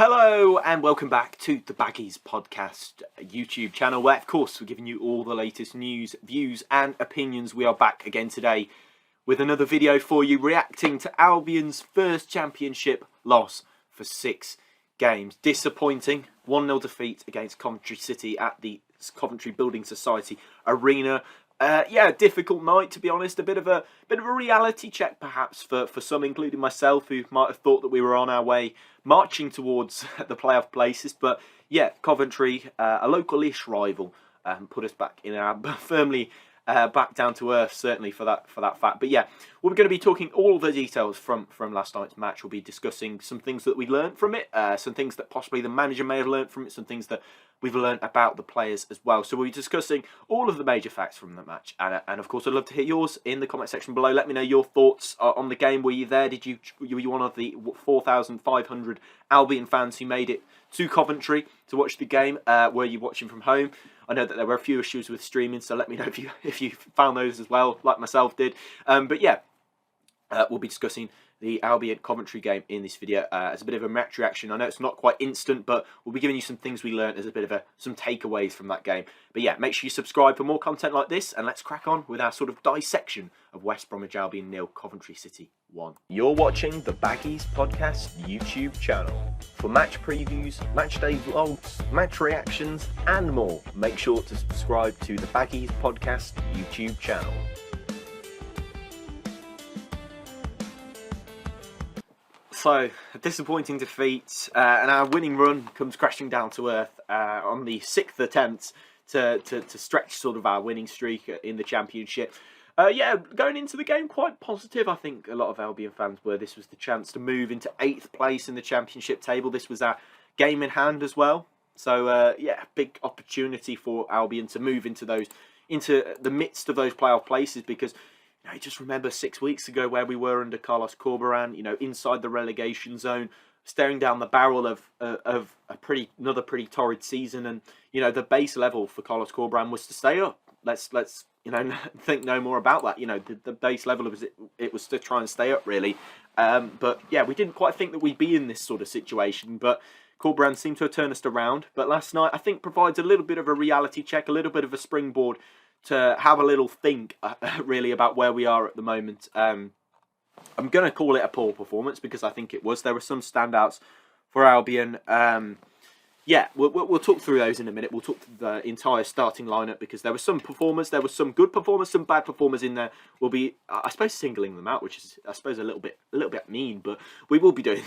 Hello and welcome back to the Baggies Podcast YouTube channel, where of course we're giving you all the latest news, views and opinions. We are back again today with another video for you, reacting to Albion's first championship loss for 6 games. Disappointing 1-0 defeat against Coventry City at the Coventry Building Society Arena. Difficult night, to be honest. A bit of a reality check, perhaps, for some, including myself, who might have thought that we were on our way, marching towards the playoff places. But yeah, Coventry, a local-ish rival, put us back in our firmly back down to earth, certainly for that fact. But yeah, we're going to be talking all the details from last night's match. We'll be discussing some things that we learned from it, some things that possibly the manager may have learned from it, some things that we've learned about the players as well. So we'll be discussing all of the major facts from the match. And of course, I'd love to hear yours in the comment section below. Let me know your thoughts on the game. Were you there? Were you one of the 4,500 Albion fans who made it to Coventry to watch the game? Were you watching from home? I know that there were a few issues with streaming, so let me know if you found those as well, like myself did. But yeah, we'll be discussing the Albion Coventry game in this video as a bit of a match reaction. I know it's not quite instant, but we'll be giving you some things we learned as a bit of some takeaways from that game. But yeah, make sure you subscribe for more content like this, and let's crack on with our sort of dissection of West Bromwich Albion 0, Coventry City 1. You're watching the Baggies Podcast YouTube channel. For match previews, match day vlogs, match reactions, and more, make sure to subscribe to the Baggies Podcast YouTube channel. So, a disappointing defeat, and our winning run comes crashing down to earth on the 6th attempt to stretch sort of our winning streak in the championship. Going into the game quite positive. I think a lot of Albion fans were. This was the chance to move into 8th place in the championship table. This was our game in hand as well. So, big opportunity for Albion to move into the midst of those playoff places, because I just remember 6 weeks ago where we were under Carlos Corberán, inside the relegation zone, staring down the barrel of another pretty torrid season. And, the base level for Carlos Corberán was to stay up. Let's think no more about that. The base level of it was to try and stay up, really. But yeah, we didn't quite think that we'd be in this sort of situation. But Corberán seemed to have turned us around. But last night, I think, provides a little bit of a reality check, a little bit of a springboard to have a little think, really, about where we are at the moment. I'm going to call it a poor performance, because I think it was. There were some standouts for Albion. We'll talk through those in a minute. We'll talk through the entire starting lineup, because there were some performers, there were some good performers, some bad performers in there. We'll be, I suppose, singling them out, which is, I suppose, a little bit mean, but we will be doing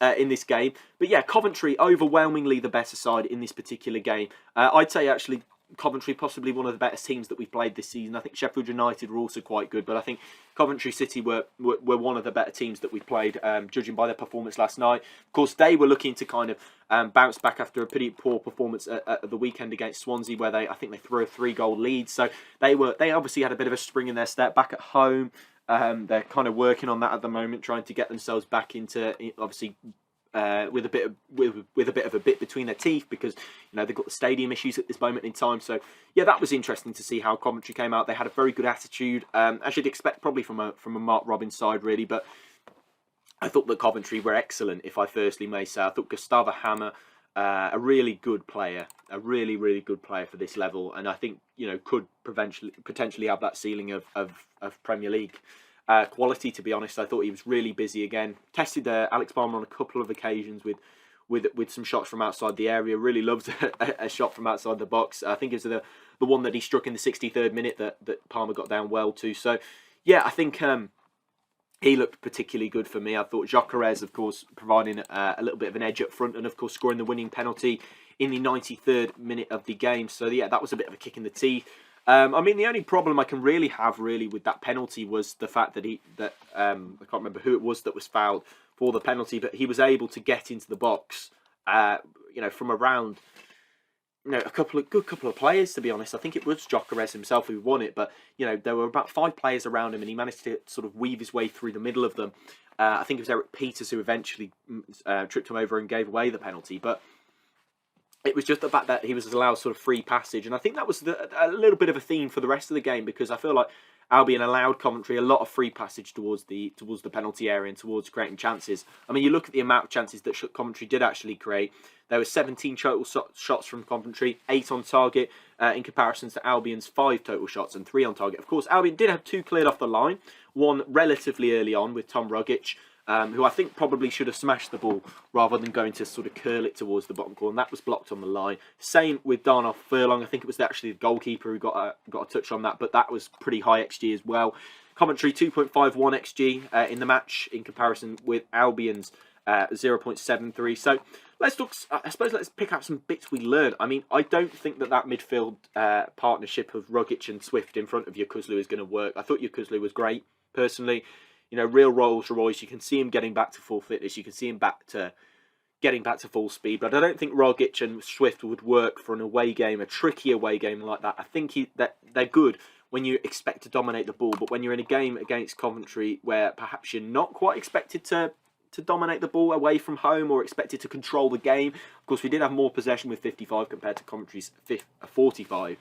that in this game. But yeah, Coventry overwhelmingly the better side in this particular game. I'd say actually Coventry possibly one of the better teams that we've played this season. I think Sheffield United were also quite good, but I think Coventry City were one of the better teams that we played, judging by their performance last night. Of course, they were looking to kind of bounce back after a pretty poor performance at the weekend against Swansea, where I think they threw a 3-goal lead. So they obviously had a bit of a spring in their step back at home. They're kind of working on that at the moment, trying to get themselves back into, obviously, with a bit of a bit between their teeth, because they've got the stadium issues at this moment in time. So yeah, that was interesting to see how Coventry came out. They had a very good attitude, as you'd expect probably from a Mark Robins side, really. But I thought that Coventry were excellent, if I firstly may say. I thought Gustavo Hammer, a really good player, a really good player for this level, and I think could potentially have that ceiling of Premier League quality, to be honest. I thought he was really busy again. Tested Alex Palmer on a couple of occasions with some shots from outside the area. Really loved a shot from outside the box. I think it was the one that he struck in the 63rd minute that Palmer got down well to. So yeah, I think he looked particularly good for me. I thought Gyökeres, of course, providing a little bit of an edge up front, and of course scoring the winning penalty in the 93rd minute of the game. So yeah, that was a bit of a kick in the teeth. I mean, the only problem I can really have with that penalty was the fact that I can't remember who it was that was fouled for the penalty, but he was able to get into the box, from around, a good couple of players, to be honest. I think it was Gyökeres himself who won it, but there were about 5 players around him, and he managed to sort of weave his way through the middle of them. I think it was Eric Peters who eventually tripped him over and gave away the penalty, but it was just the fact that he was allowed sort of free passage. And I think that was a little bit of a theme for the rest of the game, because I feel like Albion allowed Coventry a lot of free passage towards the penalty area and towards creating chances. I mean, you look at the amount of chances that Coventry did actually create. There were 17 total shots from Coventry, 8 on target, in comparison to Albion's 5 total shots and 3 on target. Of course, Albion did have 2 cleared off the line, one relatively early on with Tom Rogic, who I think probably should have smashed the ball rather than going to sort of curl it towards the bottom corner. And that was blocked on the line. Same with Darnell Furlong. I think it was actually the goalkeeper who got a touch on that, but that was pretty high XG as well. Coventry 2.51 XG in the match in comparison with Albion's 0.73. So let's look. I suppose let's pick out some bits we learned. I mean, I don't think that midfield partnership of Rogic and Swift in front of Yokuslu is going to work. I thought Yokuslu was great personally. You know, real Rolls Royce. You can see him getting back to full fitness. You can see him getting back to full speed. But I don't think Rogic and Swift would work for an away game, a tricky away game like that. I think that they're good when you expect to dominate the ball, but when you're in a game against Coventry where perhaps you're not quite expected to dominate the ball away from home or expected to control the game. Of course, we did have more possession with 55 compared to Coventry's 45.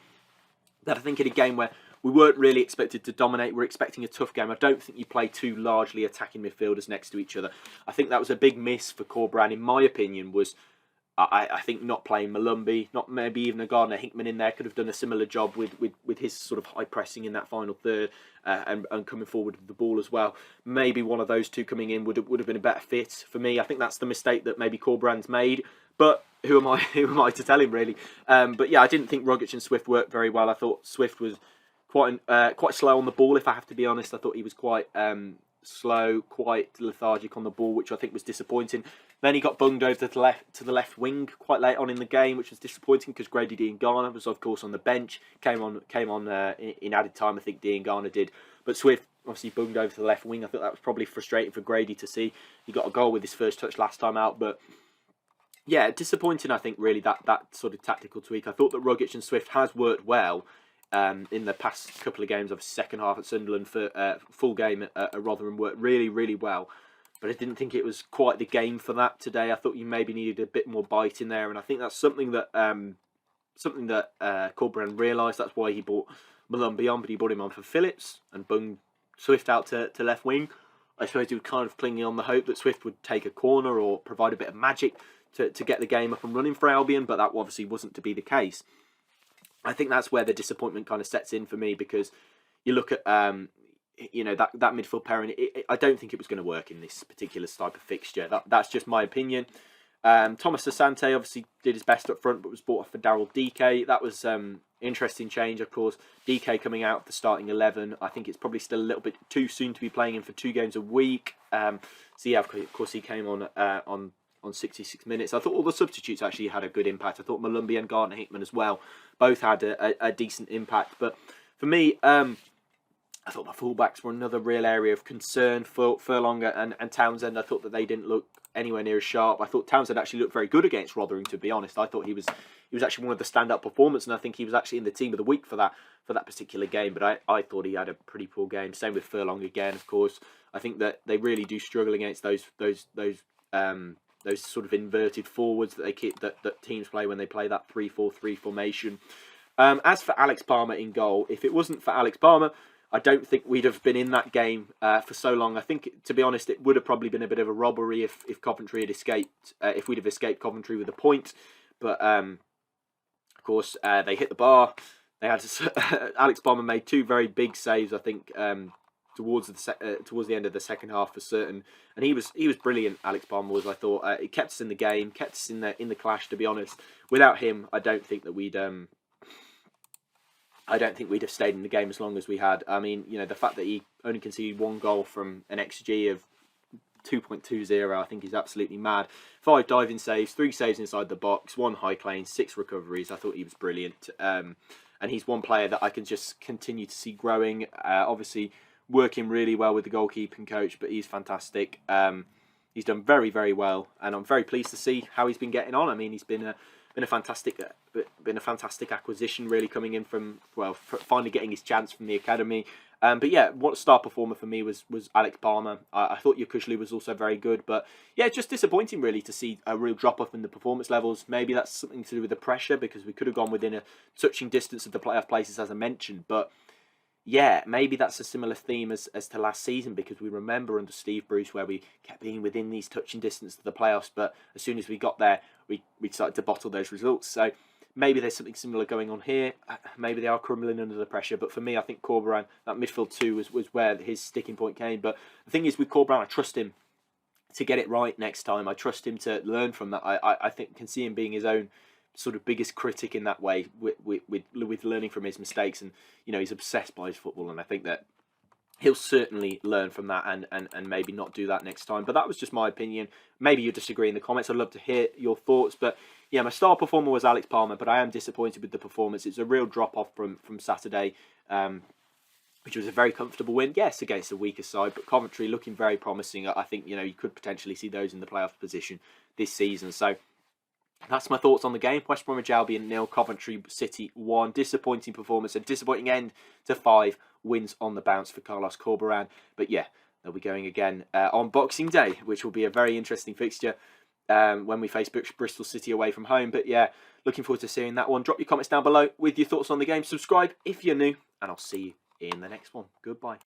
That I think in a game where we weren't really expected to dominate, we're expecting a tough game. I don't think you play two largely attacking midfielders next to each other. I think that was a big miss for Corberan, in my opinion, was I think not playing Malumbi, not maybe even a Gardner Hickman in there, could have done a similar job with his sort of high pressing in that final third and coming forward with the ball as well. Maybe one of those two coming in would have been a better fit for me. I think that's the mistake that maybe Corberan's made, but who am I to tell him really? But yeah, I didn't think Rogic and Swift worked very well. I thought Swift was quite slow on the ball, if I have to be honest. I thought he was quite slow, quite lethargic on the ball, which I think was disappointing. Then he got bunged over to the left wing quite late on in the game, which was disappointing because Grady Diangana was of course on the bench, came on in added time. I think Diangana did, but Swift obviously bunged over to the left wing. I thought that was probably frustrating for Grady to see. He got a goal with his first touch last time out, but yeah, disappointing. I think really that sort of tactical tweak. I thought that Rogic and Swift has worked well in the past couple of games of second half at Sunderland. For full game at Rotherham worked really, really well. But I didn't think it was quite the game for that today. I thought you maybe needed a bit more bite in there, and I think that's something that Corberan realised. That's why he brought Malumbi on, but he brought him on for Phillips and bunged Swift out to left wing. I suppose he was kind of clinging on the hope that Swift would take a corner or provide a bit of magic to get the game up and running for Albion, but that obviously wasn't to be the case. I think that's where the disappointment kind of sets in for me, because you look at that midfield pairing. I don't think it was going to work in this particular type of fixture. That's just my opinion. Thomas Asante obviously did his best up front, but was brought off for Daryl DK. That was interesting change, of course. DK coming out of the starting 11. I think it's probably still a little bit too soon to be playing him for 2 games a week. So yeah, of course he came on 66 minutes. I thought all the substitutes actually had a good impact. I thought Malumbi and Gardner Hickman as well both had a decent impact. But for me, I thought the fullbacks were another real area of concern for Furlong and Townsend. I thought that they didn't look anywhere near as sharp. I thought Townsend actually looked very good against Rotherham, to be honest. I thought he was actually one of the stand-up performers, and I think he was actually in the team of the week for that particular game. But I thought he had a pretty poor game. Same with Furlong again, of course. I think that they really do struggle against those sort of inverted forwards that teams play when they play that 3-4-3 formation. As for Alex Palmer in goal, if it wasn't for Alex Palmer, I don't think we'd have been in that game for so long. I think, to be honest, it would have probably been a bit of a robbery if Coventry had escaped, if we'd have escaped Coventry with a point. But of course, they hit the bar. They had Alex Palmer made 2 very big saves, I think, towards the end of the second half for certain, and he was brilliant. Alex Palmer was. I thought he kept us in the game, kept us in the clash. To be honest, without him, I don't think we'd have stayed in the game as long as we had. I mean, the fact that he only conceded 1 goal from an XG of 2.20, I think is absolutely mad. 5 diving saves, 3 saves inside the box, 1 high claim, 6 recoveries. I thought he was brilliant, and he's one player that I can just continue to see growing. Obviously, working really well with the goalkeeping coach, but he's fantastic. He's done very, very well, and I'm very pleased to see how he's been getting on. I mean, he's been a fantastic acquisition, really, coming in from finally getting his chance from the academy. But yeah, what star performer for me was Alex Palmer. I thought Yokuslu was also very good, but yeah, just disappointing really to see a real drop off in the performance levels. Maybe that's something to do with the pressure, because we could have gone within a touching distance of the playoff places, as I mentioned, but yeah, maybe that's a similar theme as to last season, because we remember under Steve Bruce where we kept being within these touching distance to the playoffs, but as soon as we got there, we started to bottle those results. So maybe there's something similar going on here. Maybe they are crumbling under the pressure, but for me, I think Corberan, that midfield two was where his sticking point came. But the thing is, with Corberan, I trust him to get it right next time. I trust him to learn from that. I think can see him being his own sort of biggest critic in that way, with learning from his mistakes. And he's obsessed by his football, and I think that he'll certainly learn from that and maybe not do that next time. But that was just my opinion. Maybe you disagree in the comments. I'd love to hear your thoughts. But yeah, my star performer was Alex Palmer, but I am disappointed with the performance. It's a real drop off from Saturday. Which was a very comfortable win, yes, against a weaker side, but Coventry looking very promising. I think, you could potentially see those in the playoff position this season. So that's my thoughts on the game. West Bromwich Albion 0, Coventry City 1. Disappointing performance, a disappointing end to 5 wins on the bounce for Carlos Corberan. But yeah, they'll be going again on Boxing Day, which will be a very interesting fixture when we face Bristol City away from home. But yeah, looking forward to seeing that one. Drop your comments down below with your thoughts on the game. Subscribe if you're new, and I'll see you in the next one. Goodbye.